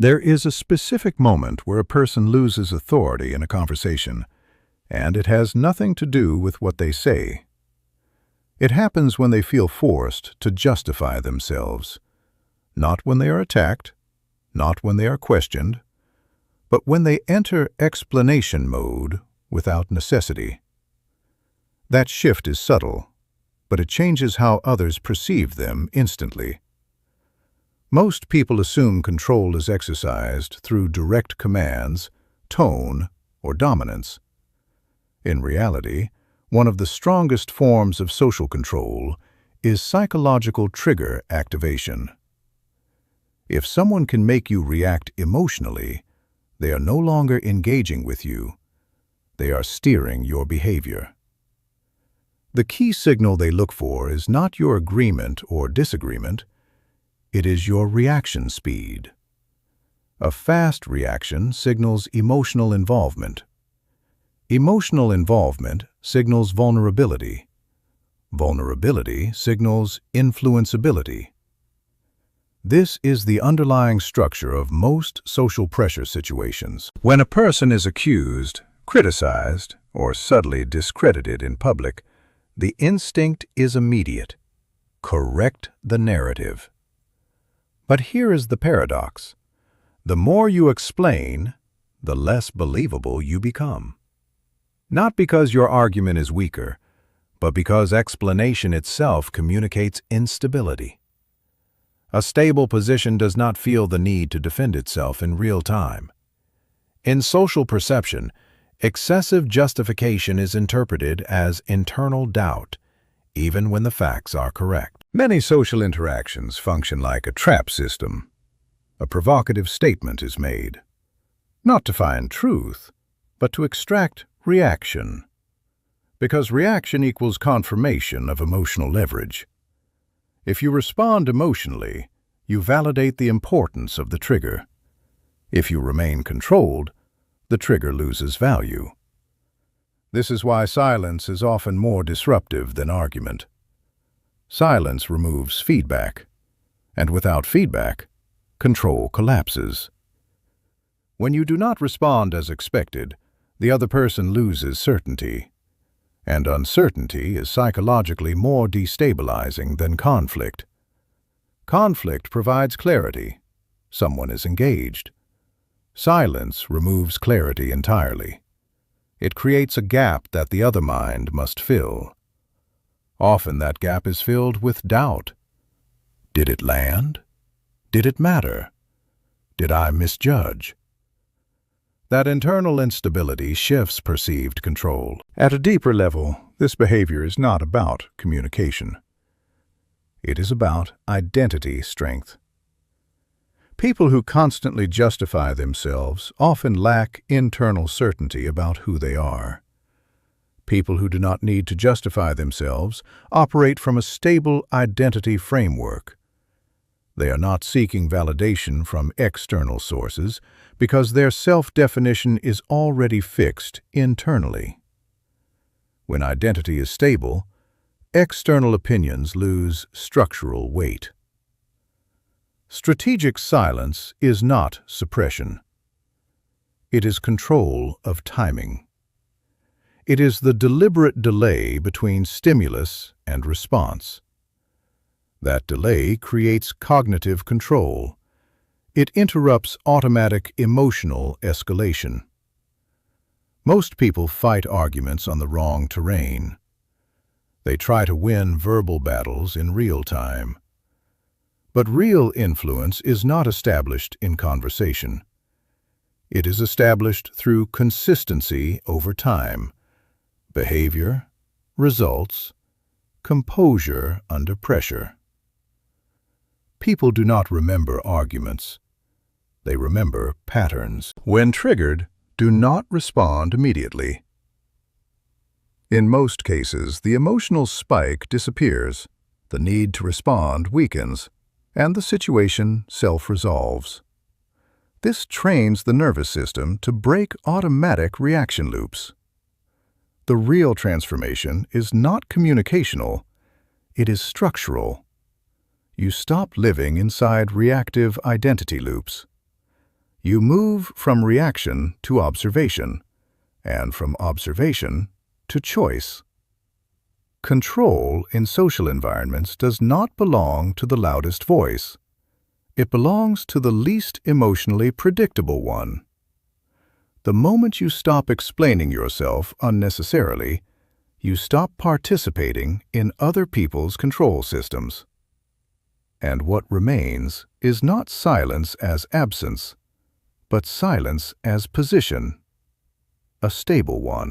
There is a specific moment where a person loses authority in a conversation, and it has nothing to do with what they say. It happens when they feel forced to justify themselves, not when they are attacked, not when they are questioned, but when they enter explanation mode without necessity. That shift is subtle, but it changes how others perceive them instantly. Most people assume control is exercised through direct commands, tone, or dominance. In reality, one of the strongest forms of social control is psychological trigger activation. If someone can make you react emotionally, they are no longer engaging with you. They are steering your behavior. The key signal they look for is not your agreement or disagreement. It is your reaction speed. A fast reaction signals emotional involvement. Emotional involvement signals vulnerability. Vulnerability signals influenceability. This is the underlying structure of most social pressure situations. When a person is accused, criticized, or subtly discredited in public, the instinct is immediate: correct the narrative. But here is the paradox. The more you explain, the less believable you become. Not because your argument is weaker, but because explanation itself communicates instability. A stable position does not feel the need to defend itself in real time. In social perception, excessive justification is interpreted as internal doubt, even when the facts are correct. Many social interactions function like a trap system. A provocative statement is made, not to find truth, but to extract reaction. Because reaction equals confirmation of emotional leverage. If you respond emotionally, you validate the importance of the trigger. If you remain controlled, the trigger loses value. This is why silence is often more disruptive than argument. Silence removes feedback, and without feedback, control collapses. When you do not respond as expected, the other person loses certainty, and uncertainty is psychologically more destabilizing than conflict. Conflict provides clarity. Someone is engaged. Silence removes clarity entirely. It creates a gap that the other mind must fill. Often that gap is filled with doubt. Did it land? Did it matter? Did I misjudge? That internal instability shifts perceived control. At a deeper level, this behavior is not about communication. It is about identity strength. People who constantly justify themselves often lack internal certainty about who they are. People who do not need to justify themselves operate from a stable identity framework. They are not seeking validation from external sources because their self-definition is already fixed internally. When identity is stable, external opinions lose structural weight. Strategic silence is not suppression. It is control of timing. It is the deliberate delay between stimulus and response. That delay creates cognitive control. It interrupts automatic emotional escalation. Most people fight arguments on the wrong terrain. They try to win verbal battles in real time. But real influence is not established in conversation. It is established through consistency over time, behavior, results, composure under pressure. People do not remember arguments. They remember patterns. When triggered, do not respond immediately. In most cases, the emotional spike disappears, the need to respond weakens, and the situation self-resolves. This trains the nervous system to break automatic reaction loops. The real transformation is not communicational, it is structural. You stop living inside reactive identity loops. You move from reaction to observation, and from observation to choice. Control in social environments does not belong to the loudest voice. It belongs to the least emotionally predictable one. The moment you stop explaining yourself unnecessarily, you stop participating in other people's control systems. And what remains is not silence as absence, but silence as position, a stable one.